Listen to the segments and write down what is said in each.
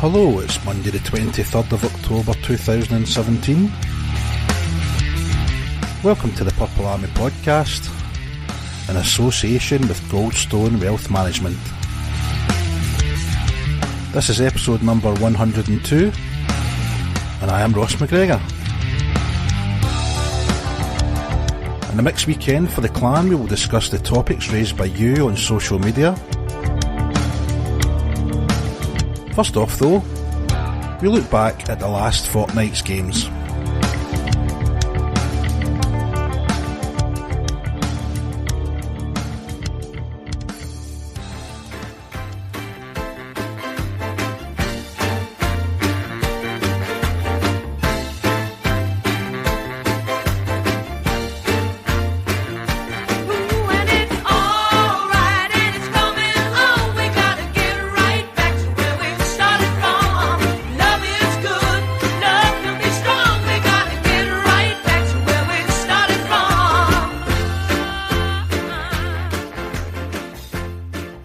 Hello, it's Monday the 23rd of October 2017. Welcome to the Purple Army podcast, in association with Goldstone Wealth Management. This is episode number 102, and I am Ross McGregor. In the mixed weekend for the clan, we will discuss the topics raised by you on social media. First off though, we look back at the last fortnight's games.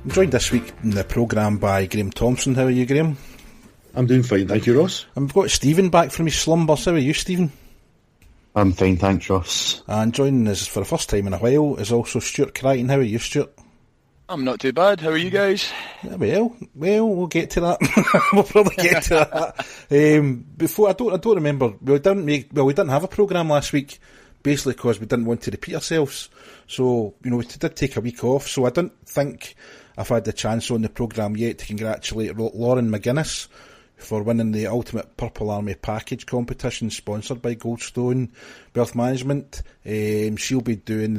Joined this week in the programme by Graham Thompson. How are you, Graham? I'm doing fine, thank you, Ross. And we've got Stephen back from his slumbers. How are you, Stephen? I'm fine, thanks, Ross. And joining us for the first time in a while is also Stuart Crichton. How are you, Stuart? I'm not too bad. How are you guys? Yeah, well, we'll get to that. We'll probably get to that. Before I don't remember. We didn't have a programme last week, basically because we didn't want to repeat ourselves. So we did take a week off. So I don't think I've had the chance on the programme yet to congratulate Lauren McGuinness for winning the Ultimate Purple Army Package competition sponsored by Goldstone Wealth Management. She'll be doing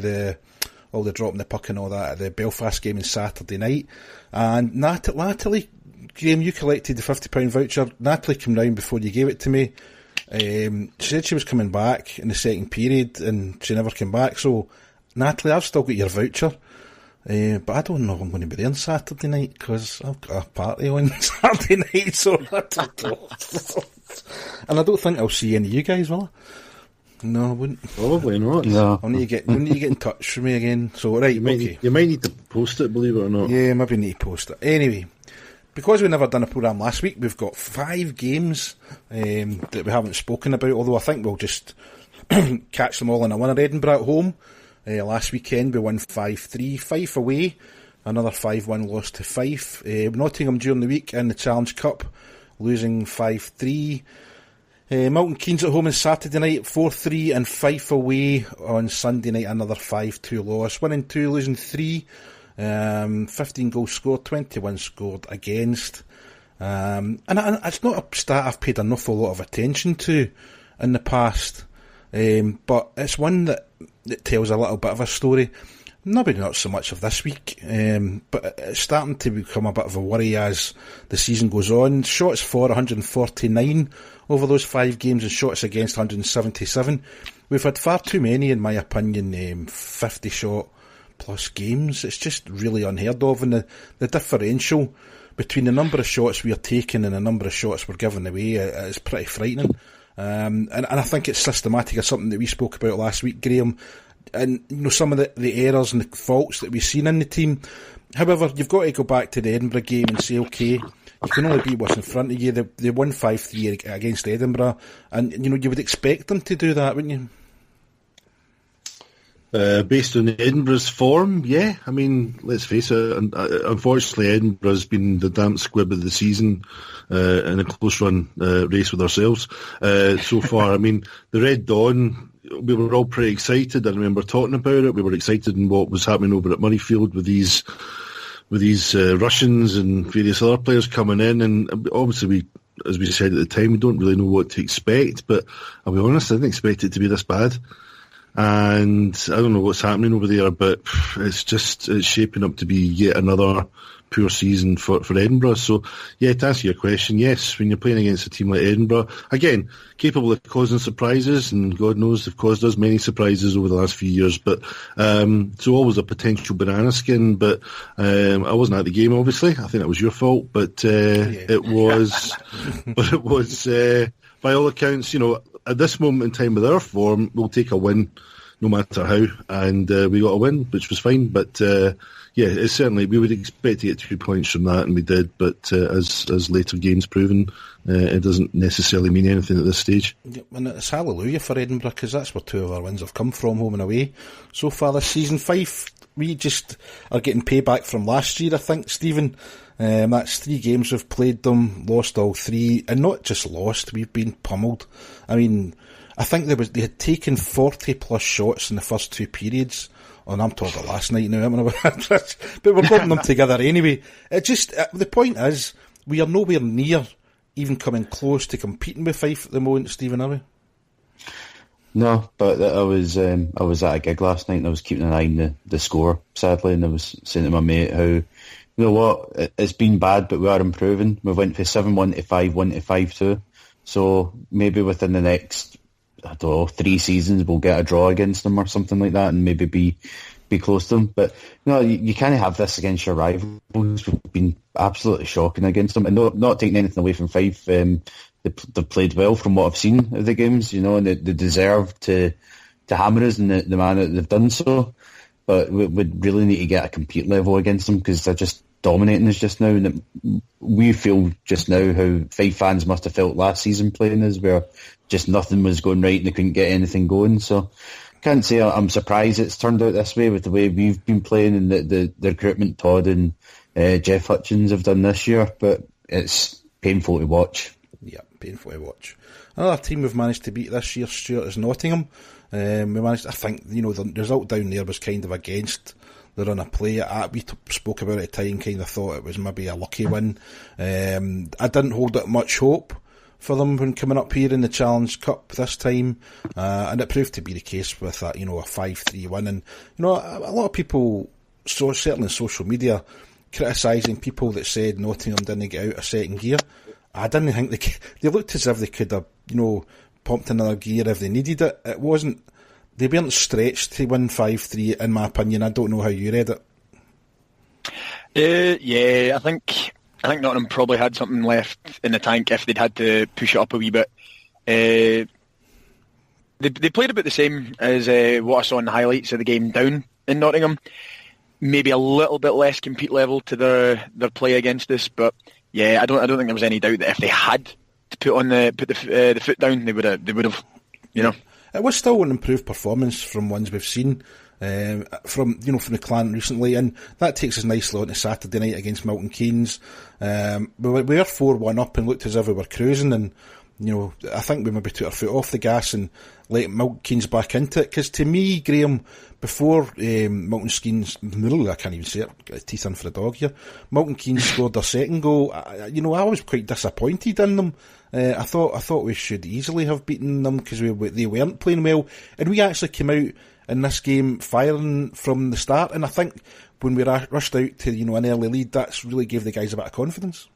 all the dropping the puck and all that at the Belfast game on Saturday night. And Natalie, Graham, you collected the £50 voucher. Natalie came round before you gave it to me. She said she was coming back in the second period and she never came back. So, Natalie, I've still got your voucher. But I don't know if I'm going to be there on Saturday night because I've got a party on Saturday night, so I don't know. And I don't think I'll see any of you guys, will I? No, I wouldn't. Probably not. No. I'll need to get in touch with me again. So, right, you might need to post it, believe it or not. Yeah, maybe need to post it. Anyway, because we've never done a programme last week, we've got 5 games that we haven't spoken about, although I think we'll just catch them all in a winner. Edinburgh at home. Last weekend we won 5-3, Fife away, another 5-1 loss to Fife. Nottingham during the week in the Challenge Cup, losing 5-3. Milton Keynes at home on Saturday night, 4-3, and Fife away on Sunday night, another 5-2 loss. Winning 2, losing 3, 15 goals scored, 21 scored against. And it's not a stat I've paid an awful lot of attention to in the past, but it's one that tells a little bit of a story. Maybe not so much of this week, but it's starting to become a bit of a worry as the season goes on. Shots for 149 over those 5 games and shots against 177. We've had far too many, in my opinion, 50 shot plus games. It's just really unheard of, and the differential between the number of shots we are taking and the number of shots we're giving away is pretty frightening. And I think it's systematic of something that we spoke about last week, Graham, and some of the errors and the faults that we've seen in the team. However, you've got to go back to the Edinburgh game and say, okay, you can only beat what's in front of you. They won 5-3 against Edinburgh, and you would expect them to do that, wouldn't you? Based on Edinburgh's form, yeah. I mean, let's face it, unfortunately Edinburgh's been the damp squib of the season in a close run race with ourselves so far. I mean, the Red Dawn, we were all pretty excited. I remember talking about it. We were excited in what was happening over at Murrayfield with these Russians and various other players coming in, and obviously as we said at the time, we don't really know what to expect, but I'll be honest, I didn't expect it to be this bad. And I don't know what's happening over there, but it's shaping up to be yet another poor season for Edinburgh. So, yeah, to answer your question, yes, when you're playing against a team like Edinburgh, again, capable of causing surprises, and God knows they've caused us many surprises over the last few years, but so always a potential banana skin, but I wasn't at the game, obviously. I think that was your fault, but it was, by all accounts, at this moment in time with our form, we'll take a win no matter how, and we got a win, which was fine. But it's certainly, we would expect to get 2 points from that, and we did. But as later games proven, it doesn't necessarily mean anything at this stage. Yeah, and it's hallelujah for Edinburgh, because that's where 2 of our wins have come from, home and away, so far this season. Fife, we just are getting payback from last year, I think, Stephen. That's 3 games we've played them, lost all 3, and not just lost, we've been pummeled. I mean, I think they had taken 40 plus shots in the first 2 periods. And I'm talking last night now, but we're putting them together anyway. It just, the point is, we are nowhere near even coming close to competing with Fife at the moment, Stephen, are we? No, but I was at a gig last night and I was keeping an eye on the score, sadly, and I was saying to my mate how, you know what, it's been bad, but we are improving. We went from 7-1 to 5-1 to 5-2, so maybe within the next, I don't know, 3 seasons we'll get a draw against them or something like that and maybe be close to them. But you can't have this against your rivals. We've been absolutely shocking against them, and not taking anything away from Fife. They've played well from what I've seen of the games, and they deserve to hammer us in the manner that they've done so. But we really need to get a compete level against them, because they're just dominating us just now. And we feel just now how Fife fans must have felt last season playing us, where just nothing was going right and they couldn't get anything going. So can't say I'm surprised it's turned out this way with the way we've been playing and the recruitment Todd and Jeff Hutchins have done this year, but it's painful to watch. Yeah, painful to watch. Another team we've managed to beat this year, Stuart, is Nottingham. We managed, I think, the result down there was kind of against the run of play. We spoke about it at the time, kind of thought it was maybe a lucky win. I didn't hold out much hope for them when coming up here in the Challenge Cup this time, and it proved to be the case with a 5-3 win. And a lot of people, certainly in social media, criticising people that said Nottingham didn't get out of second gear. I didn't think they looked as if they could have pumped another gear if they needed it. They weren't stretched to win 5-3, in my opinion. I don't know how you read it. Yeah, I think Nottingham probably had something left in the tank if they'd had to push it up a wee bit. They played about the same as what I saw in the highlights of the game down in Nottingham. Maybe a little bit less compete level to their play against us, but yeah, I don't think there was any doubt that if they had to put the foot down, they would have. It was still an improved performance from ones we've seen from the Clan recently, and that takes us nicely on to Saturday night against Milton Keynes. We were 4-1 up and looked as if we were cruising, and I think we maybe took our foot off the gas and let Milton Keynes back into it. Because to me, Graham, before Milton Keynes, I can't even say it, got teeth in for a dog here, Milton Keynes scored their second goal, I was quite disappointed in them. I thought we should easily have beaten them, because they weren't playing well, and we actually came out in this game firing from the start, and I think when we rushed out to an early lead, that's really gave the guys a bit of confidence.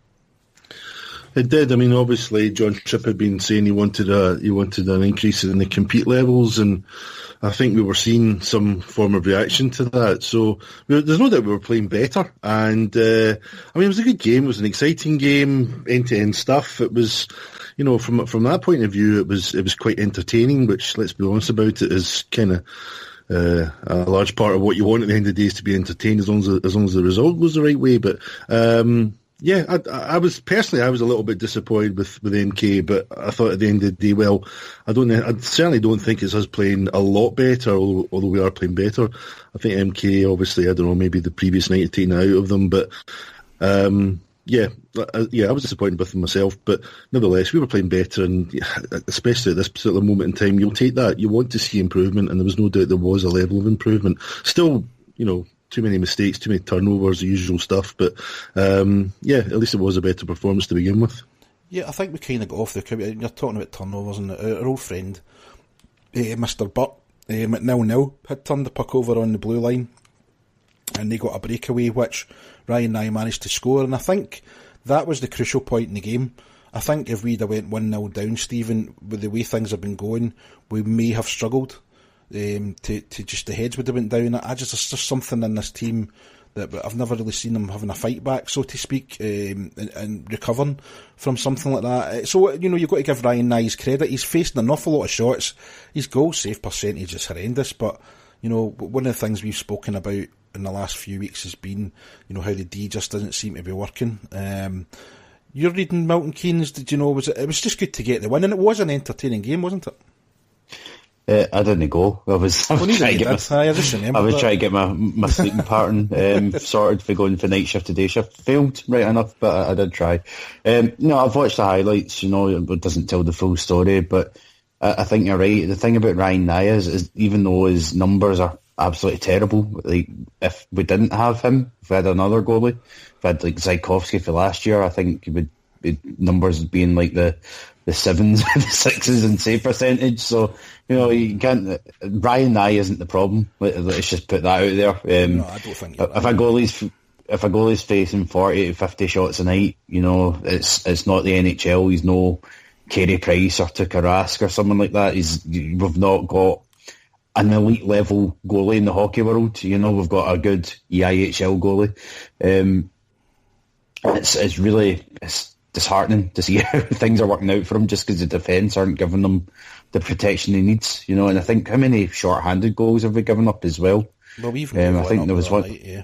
It did. I mean, obviously, John Tripp had been saying he wanted an increase in the compete levels, and I think we were seeing some form of reaction to that. So there's no doubt we were playing better, and it was a good game. It was an exciting game, end-to-end stuff. It was, from that point of view, it was quite entertaining. Which, let's be honest about it, is kind of a large part of what you want at the end of the day, is to be entertained, as long as the result goes the right way. But yeah, I was a little bit disappointed with MK, but I thought at the end of the day, I certainly don't think it's us playing a lot better, although we are playing better. I think MK, obviously, I don't know, maybe the previous night had taken it out of them, but I was disappointed with them myself, but nevertheless, we were playing better, and especially at this particular moment in time, you'll take that. You want to see improvement, and there was no doubt there was a level of improvement. Still, too many mistakes, too many turnovers, the usual stuff, but at least it was a better performance to begin with. Yeah, I think we kind of got off the cup. You're talking about turnovers, and our old friend, Mr. Butt, at 0-0, had turned the puck over on the blue line, and they got a breakaway, which Ryan and I managed to score, and I think that was the crucial point in the game. I think if we'd have went 1-0 down, Stephen, with the way things have been going, we may have struggled. To just the heads would have went down. There's just something in this team but I've never really seen him having a fight back, so to speak, and recovering from something like that. So, you've got to give Ryan Nye's credit. He's facing an awful lot of shots. His goal save percentage is horrendous, but, one of the things we've spoken about in the last few weeks has been, how the D just doesn't seem to be working. You're reading Milton Keynes, did you know, it was just good to get the win, and it was an entertaining game, wasn't it? I didn't go. I was trying to get my sleeping pattern sorted for going from night shift to day shift. Failed, right enough, but I did try. I've watched the highlights. It doesn't tell the full story, but I think you're right. The thing about Ryan Nye is even though his numbers are absolutely terrible, like if we didn't have him, if we had another goalie, if we had like Zajkowski for last year, I think numbers would be in like the sevens, the sixes, and save percentage. So you can't. Ryan Nye isn't the problem. Let's just put that out there. No, I don't think. If a goalie's facing 40 to 50 shots a night, it's not the NHL. He's no Carey Price or Tuukka Rask or someone like that. We've not got an elite level goalie in the hockey world. We've got a good EIHL goalie. It's really disheartening to see how things are working out for him just because the defence aren't giving him the protection he needs. And I think how many short-handed goals have we given up as well? Well, we've I think there was one. Night, yeah.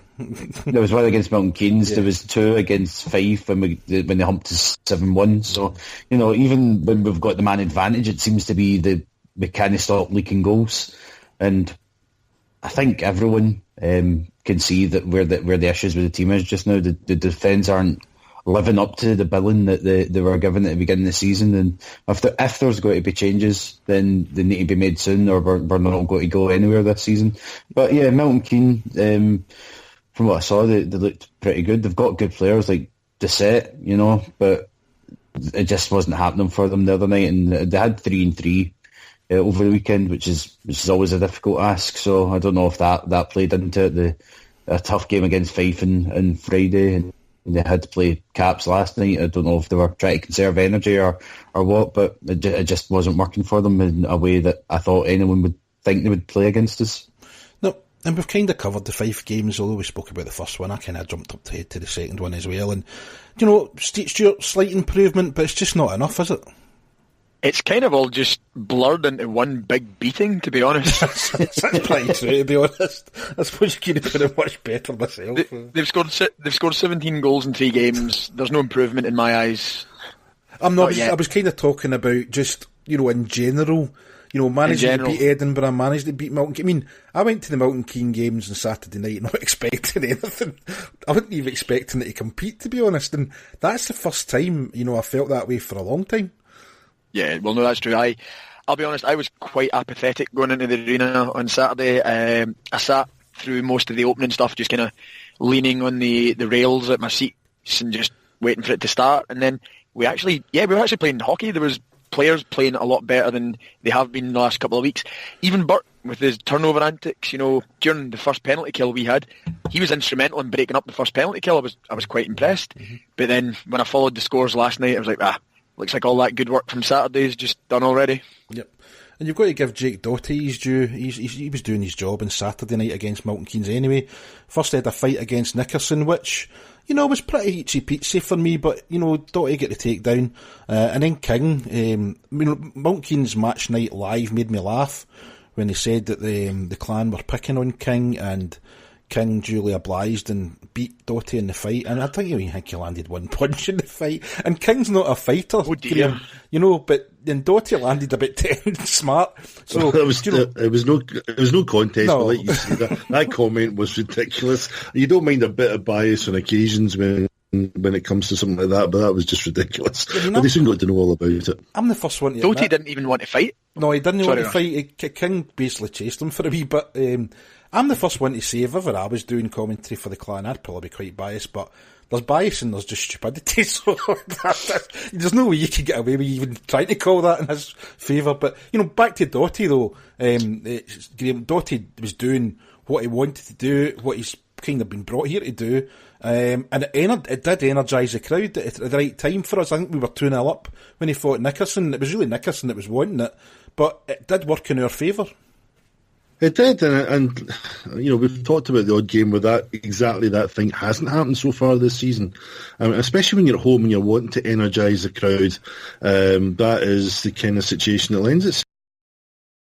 There was one against Milton Keynes. Yeah. There was 2 against Fife when they humped to 7-1. So even when we've got the man advantage, it seems to be we can't stop leaking goals. And I think everyone can see that where the issues with the team is just now. The defence aren't living up to the billing that they were given at the beginning of the season, and if there's going to be changes, then they need to be made soon, or we're not going to go anywhere this season. But yeah, Milton Keynes, from what I saw, they looked pretty good. They've got good players like Doucette, but it just wasn't happening for them the other night, and they had 3-3 over the weekend, which is always a difficult ask. So I don't know if that played into it. A tough game against Fife on Friday, and they had to play Caps last night. I don't know if they were trying to conserve energy or what, but it just wasn't working for them in a way that I thought anyone would think they would play against us. No, and we've kind of covered the 5 games, although we spoke about the first one. I kind of jumped up to the second one as well. And, Stewart, slight improvement, but it's just not enough, is it? It's kind of all just blurred into one big beating, to be honest. That's pretty true, to be honest. I suppose you could have put it much better myself. They've scored 17 goals in 3 games. There's no improvement in my eyes. I was kind of talking about just, in general, managing to beat Edinburgh, managing to beat Milton Keynes. I mean, I went to the Milton Keynes games on Saturday night not expecting anything. I wasn't even expecting it to compete, to be honest. And that's the first time, I felt that way for a long time. Yeah, well, no, that's true. I'll be honest, I was quite apathetic going into the arena on Saturday. I sat through most of the opening stuff, just kind of leaning on the rails at my seats and just waiting for it to start. And then we were actually playing hockey. There was players playing a lot better than they have been in the last couple of weeks. Even Burt, with his turnover antics, during the first penalty kill we had, he was instrumental in breaking up the first penalty kill. I was quite impressed. Mm-hmm. But then when I followed the scores last night, I was like, looks like all that good work from Saturday is just done already. Yep. And you've got to give Jake Doughty his due. He was doing his job on Saturday night against Milton Keynes anyway. First he had a fight against Nickerson, which, was pretty eatsy-peatsy for me, but, Doughty get the takedown. And then King, Milton Keynes match night live made me laugh when they said that the clan were picking on King, and King duly obliged and beat Doughty in the fight, and I think he landed one punch in the fight, and King's not a fighter, Graham, but then Doughty landed a bit too smart. So it was no contest. No. I'll let you see that comment was ridiculous. You don't mind a bit of bias on occasions when it comes to something like that, but that was just ridiculous. But they soon got to know all about it. I'm the first one to admit. Doughty didn't even want to fight. No, he didn't want to fight. King basically chased him for a wee bit. I'm the first one to say, if ever I was doing commentary for the clan, I'd probably be quite biased, but there's bias and there's just stupidity, so there's no way you could get away with even trying to call that in his favour. But, back to Doughty though, Graham, Doughty was doing what he wanted to do, what he's kind of been brought here to do, and it did energise the crowd at the right time for us. I think we were 2-0 up when he fought Nickerson. It was really Nickerson that was wanting it, but it did work in our favour. It did, and you know, we've talked about the odd game where exactly that thing hasn't happened so far this season. Especially when you're at home and you're wanting to energise the crowd, that is the kind of situation that lends itself